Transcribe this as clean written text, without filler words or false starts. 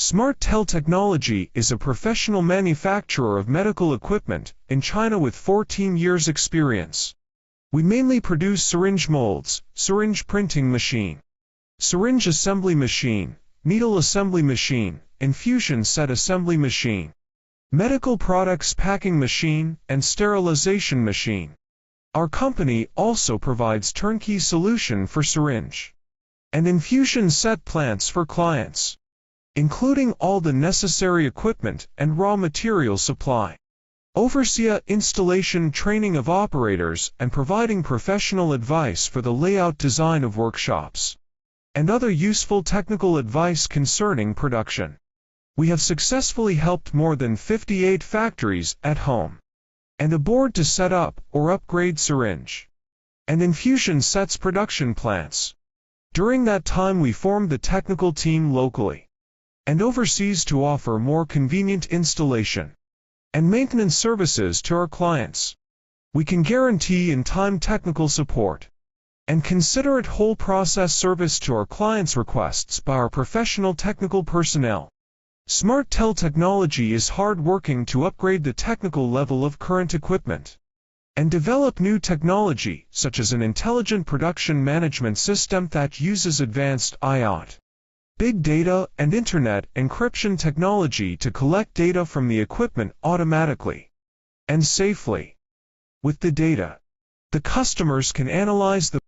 SMARTELL Technology is a professional manufacturer of medical equipment in China with 14 years experience. We mainly produce syringe molds, syringe printing machine, syringe assembly machine, needle assembly machine, infusion set assembly machine, medical products packing machine, and sterilization machine. Our company also provides turnkey solution for syringe and infusion set plants for clients, including all the necessary equipment and raw material supply, oversee installation training of operators and providing professional advice for the layout design of workshops, and other useful technical advice concerning production. We have successfully helped more than 58 factories at home and abroad to set up or upgrade syringe and infusion sets production plants. During that time we formed the technical team locally and overseas to offer more convenient installation and maintenance services to our clients. We can guarantee in-time technical support and considerate whole process service to our clients' requests by our professional technical personnel. SMARTELL Technology is hard working to upgrade the technical level of current equipment and develop new technology such as an intelligent production management system that uses advanced IoT, big data, and internet encryption technology to collect data from the equipment automatically and safely. With the data, the customers can analyze the